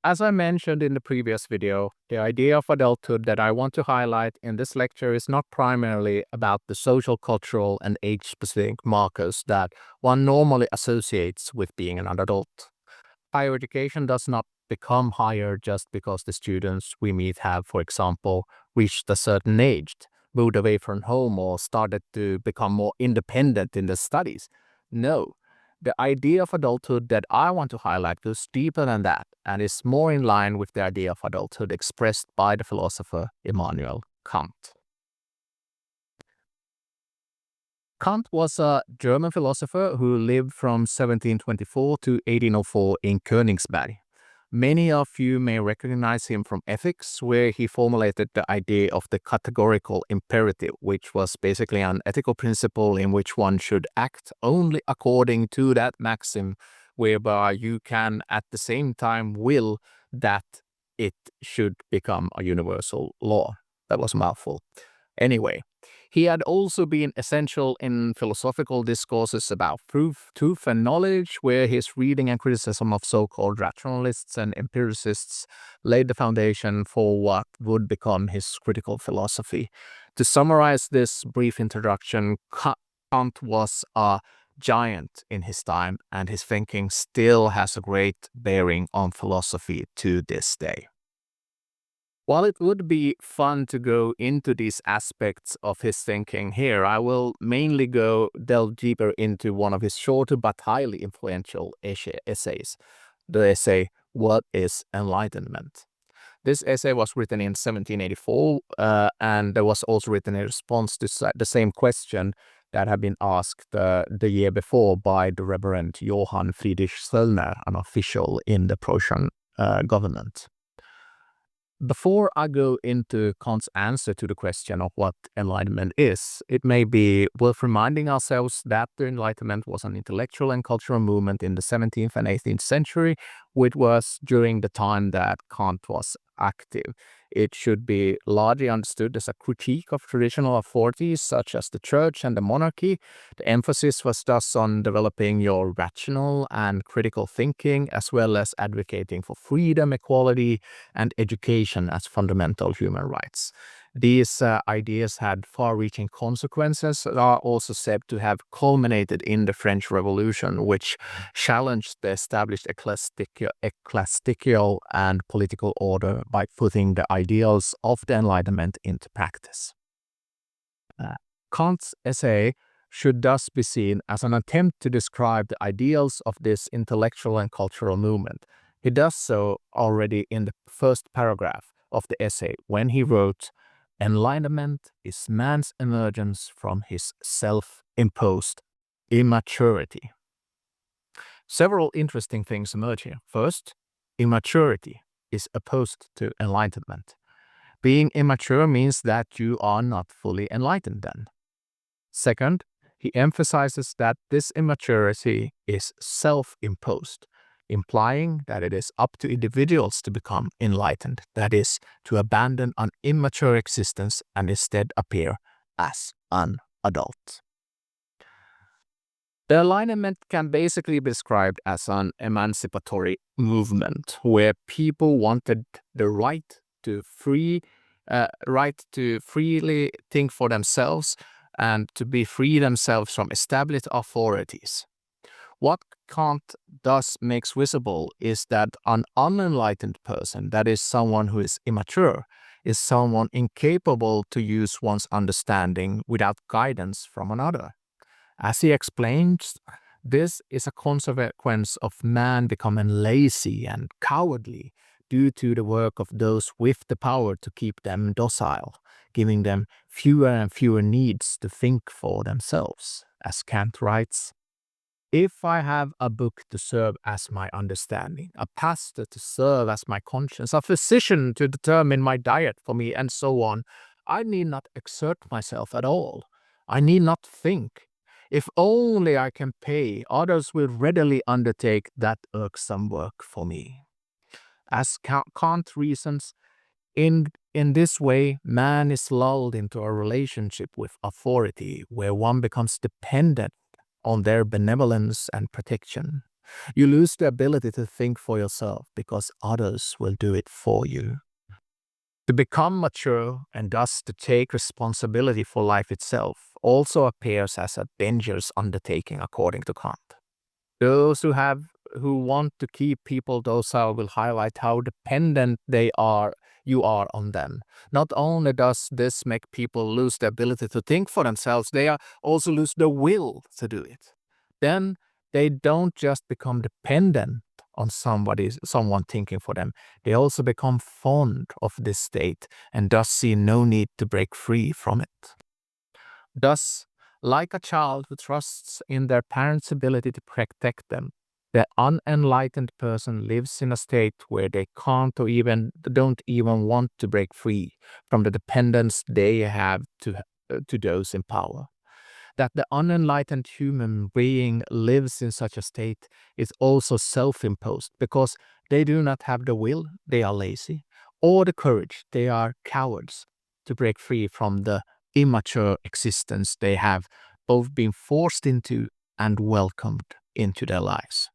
As I mentioned in the previous video, the idea of adulthood that I want to highlight in this lecture is not primarily about the social, cultural, and age-specific markers that one normally associates with being an adult. Higher education does not become higher just because the students we meet have, for example, reached a certain age, moved away from home, or started to become more independent in their studies. No, the idea of adulthood that I want to highlight goes deeper than that and is more in line with the idea of adulthood expressed by the philosopher Immanuel Kant. Kant was a German philosopher who lived from 1724 to 1804 in Königsberg. Many of you may recognize him from ethics, where he formulated the idea of the categorical imperative, which was basically an ethical principle in which one should act only according to that maxim, whereby you can at the same time will that it should become a universal law. That was a mouthful. Anyway, he had also been essential in philosophical discourses about truth and knowledge, where his reading and criticism of so-called rationalists and empiricists laid the foundation for what would become his critical philosophy. To summarize this brief introduction, Kant was a giant in his time, and his thinking still has a great bearing on philosophy to this day. While it would be fun to go into these aspects of his thinking here, I will mainly delve deeper into one of his shorter but highly influential essays, the essay, What is Enlightenment? This essay was written in 1784, and it was also written in response to the same question that had been asked the year before by the Reverend Johann Friedrich Söllner, an official in the Prussian government. Before I go into Kant's answer to the question of what enlightenment is, it may be worth reminding ourselves that the Enlightenment was an intellectual and cultural movement in the 17th and 18th century, which was during the time that Kant was active. It should be largely understood as a critique of traditional authorities such as the church and the monarchy. The emphasis was thus on developing your rational and critical thinking, as well as advocating for freedom, equality, and education as fundamental human rights. These ideas had far-reaching consequences that are also said to have culminated in the French Revolution, which challenged the established ecclesiastical and political order by putting the ideals of the Enlightenment into practice. Kant's essay should thus be seen as an attempt to describe the ideals of this intellectual and cultural movement. He does so already in the first paragraph of the essay when he wrote, "Enlightenment is man's emergence from his self-imposed immaturity." Several interesting things emerge here. First, immaturity is opposed to enlightenment. Being immature means that you are not fully enlightened then. Second, he emphasizes that this immaturity is self-imposed, implying that it is up to individuals to become enlightened, that is, to abandon an immature existence and instead appear as an adult. The Enlightenment can basically be described as an emancipatory movement where people wanted the right to freely think for themselves and to be free themselves from established authorities. What Kant thus makes visible is that an unenlightened person, that is someone who is immature, is someone incapable to use one's understanding without guidance from another. As he explains, this is a consequence of man becoming lazy and cowardly due to the work of those with the power to keep them docile, giving them fewer and fewer needs to think for themselves. As Kant writes, "If I have a book to serve as my understanding, a pastor to serve as my conscience, a physician to determine my diet for me, and so on, I need not exert myself at all. I need not think. If only I can pay, others will readily undertake that irksome work for me." As Kant reasons, in this way, man is lulled into a relationship with authority where one becomes dependent on their benevolence and protection. You lose the ability to think for yourself because others will do it for you. To become mature and thus to take responsibility for life itself also appears as a dangerous undertaking according to Kant. Those who want to keep people docile will highlight how dependent you are on them. Not only does this make people lose the ability to think for themselves, they also lose the will to do it. Then they don't just become dependent on someone thinking for them. They also become fond of this state and thus see no need to break free from it. Thus, like a child who trusts in their parents' ability to protect them, the unenlightened person lives in a state where they can't or even don't even want to break free from the dependence they have to those in power. That the unenlightened human being lives in such a state is also self-imposed because they do not have the will, they are lazy, or the courage, they are cowards, to break free from the immature existence they have both been forced into and welcomed into their lives.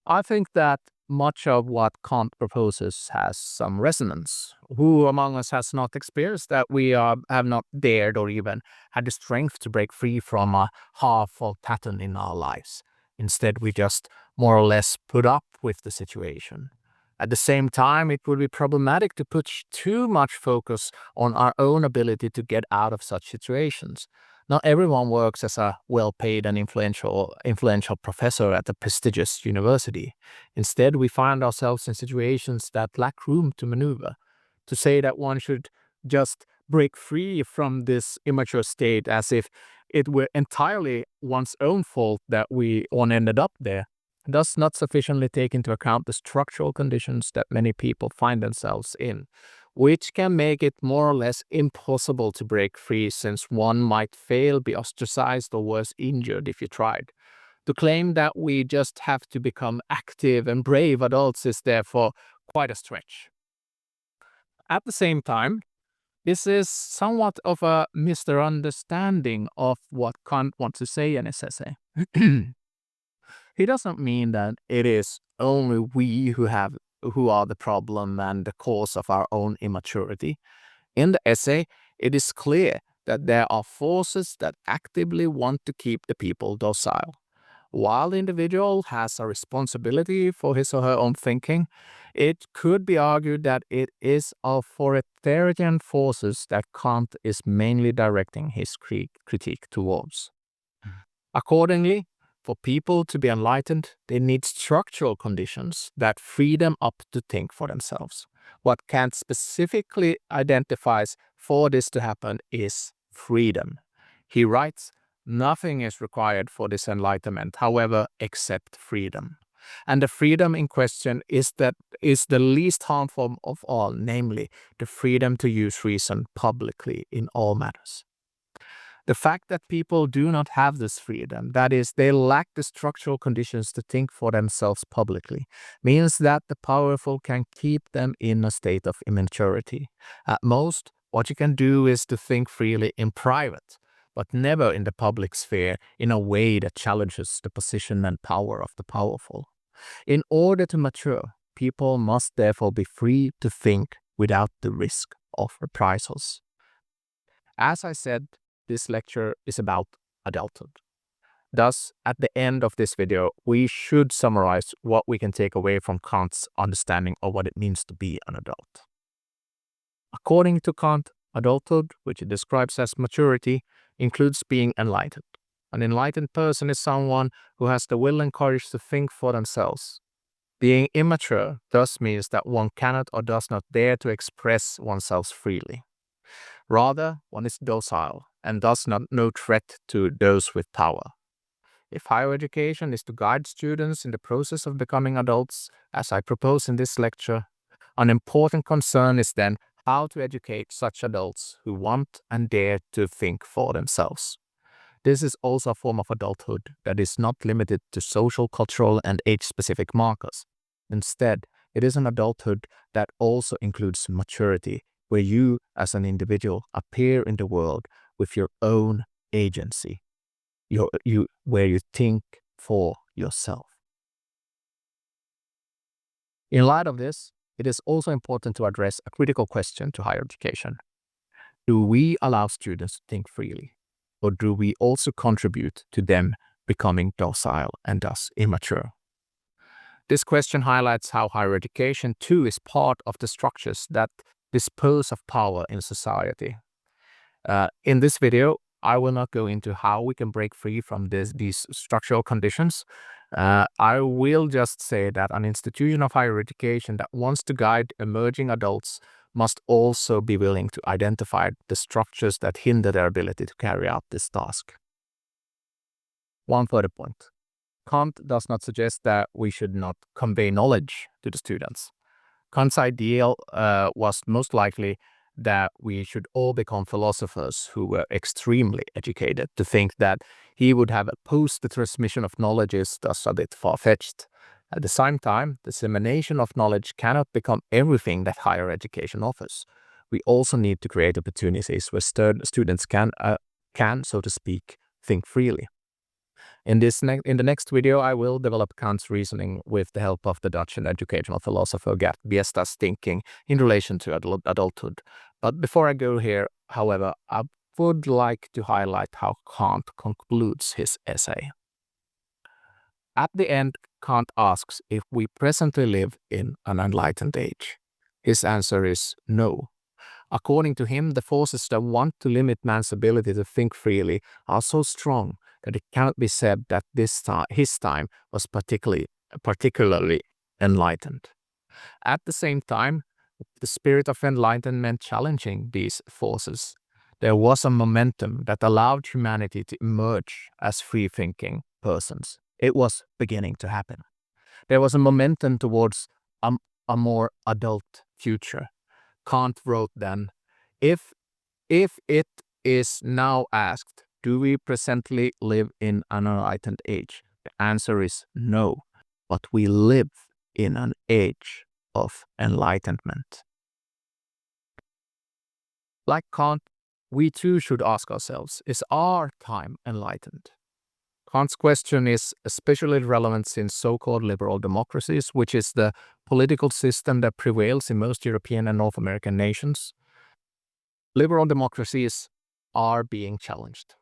I think that much of what Kant proposes has some resonance. Who among us has not experienced that we have not dared or even had the strength to break free from a harmful pattern in our lives? Instead, we just more or less put up with the situation. At the same time, it would be problematic to put too much focus on our own ability to get out of such situations. Not everyone works as a well-paid and influential professor at a prestigious university. Instead, we find ourselves in situations that lack room to maneuver. To say that one should just break free from this immature state as if it were entirely one's own fault that one ended up there does not sufficiently take into account the structural conditions that many people find themselves in, which can make it more or less impossible to break free since one might fail, be ostracized, or worse, injured if you tried. To claim that we just have to become active and brave adults is therefore quite a stretch. At the same time, this is somewhat of a misunderstanding of what Kant wants to say in his essay. He doesn't mean that it is only we who are the problem and the cause of our own immaturity. In the essay, it is clear that there are forces that actively want to keep the people docile. While the individual has a responsibility for his or her own thinking, it could be argued that it is authoritarian forces that Kant is mainly directing his critique towards. Accordingly, for people to be enlightened, they need structural conditions that free them up to think for themselves. What Kant specifically identifies for this to happen is freedom. He writes, "Nothing is required for this enlightenment, however, except freedom. And the freedom in question is the least harmful of all, namely the freedom to use reason publicly in all matters." The fact that people do not have this freedom, that is, they lack the structural conditions to think for themselves publicly, means that the powerful can keep them in a state of immaturity. At most, what you can do is to think freely in private, but never in the public sphere in a way that challenges the position and power of the powerful. In order to mature, people must therefore be free to think without the risk of reprisals. As I said, this lecture is about adulthood. Thus, at the end of this video, we should summarize what we can take away from Kant's understanding of what it means to be an adult. According to Kant, adulthood, which he describes as maturity, includes being enlightened. An enlightened person is someone who has the will and courage to think for themselves. Being immature thus means that one cannot or does not dare to express oneself freely. Rather, one is docile and thus no threat to those with power. If higher education is to guide students in the process of becoming adults, as I propose in this lecture, an important concern is then how to educate such adults who want and dare to think for themselves. This is also a form of adulthood that is not limited to social, cultural, and age-specific markers. Instead, it is an adulthood that also includes maturity, where you, as an individual, appear in the world with your own agency. where you think for yourself. In light of this, it is also important to address a critical question to higher education. Do we allow students to think freely, or do we also contribute to them becoming docile and thus immature? This question highlights how higher education too is part of the structures that dispose of power in society. In this video, I will not go into how we can break free from these structural conditions. I will just say that an institution of higher education that wants to guide emerging adults must also be willing to identify the structures that hinder their ability to carry out this task. One further point. Kant does not suggest that we should not convey knowledge to the students. Kant's ideal was most likely that we should all become philosophers who were extremely educated. To think that he would have opposed the transmission of knowledge is thus a bit far-fetched. At the same time, the dissemination of knowledge cannot become everything that higher education offers. We also need to create opportunities where students can, so to speak, think freely. In the next video, I will develop Kant's reasoning with the help of the Dutch and educational philosopher Gert Biesta's thinking in relation to adulthood. But before I go here, however, I would like to highlight how Kant concludes his essay. At the end, Kant asks if we presently live in an enlightened age. His answer is no. According to him, the forces that want to limit man's ability to think freely are so strong that it cannot be said that his time was particularly enlightened. At the same time, the spirit of enlightenment challenging these forces, there was a momentum that allowed humanity to emerge as free-thinking persons. It was beginning to happen. There was a momentum towards a more adult future. Kant wrote then, if it is now asked, do we presently live in an enlightened age? The answer is no, but we live in an age of enlightenment. Like Kant, we too should ask ourselves, is our time enlightened? Kant's question is especially relevant in so-called liberal democracies, which is the political system that prevails in most European and North American nations. Liberal democracies are being challenged.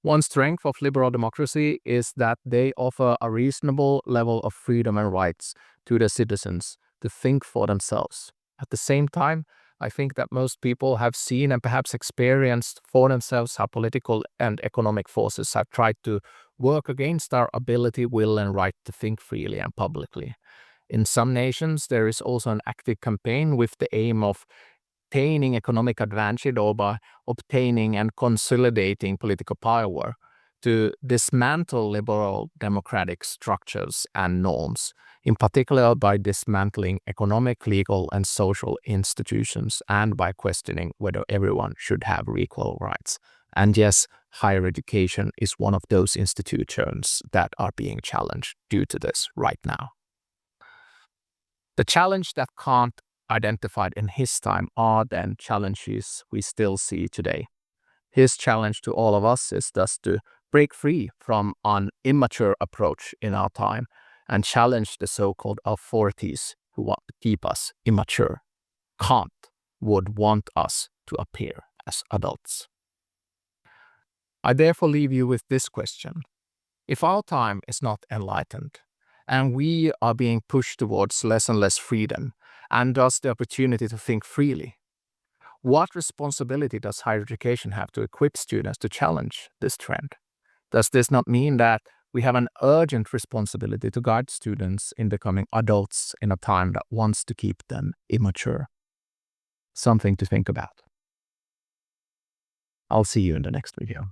One strength of liberal democracy is that they offer a reasonable level of freedom and rights to their citizens to think for themselves. At the same time, I think that most people have seen and perhaps experienced for themselves how political and economic forces have tried to work against our ability, will, and right to think freely and publicly. In some nations, there is also an active campaign with the aim of obtaining economic advantage or by obtaining and consolidating political power to dismantle liberal democratic structures and norms, in particular by dismantling economic, legal, and social institutions and by questioning whether everyone should have equal rights. And yes, higher education is one of those institutions that are being challenged due to this right now. The challenge that Kant identified in his time are then challenges we still see today. His challenge to all of us is thus to break free from an immature approach in our time and challenge the so-called authorities who want to keep us immature. Kant would want us to appear as adults. I therefore leave you with this question. If our time is not enlightened, and we are being pushed towards less and less freedom, and thus the opportunity to think freely, what responsibility does higher education have to equip students to challenge this trend? Does this not mean that we have an urgent responsibility to guide students in becoming adults in a time that wants to keep them immature? Something to think about. I'll see you in the next video.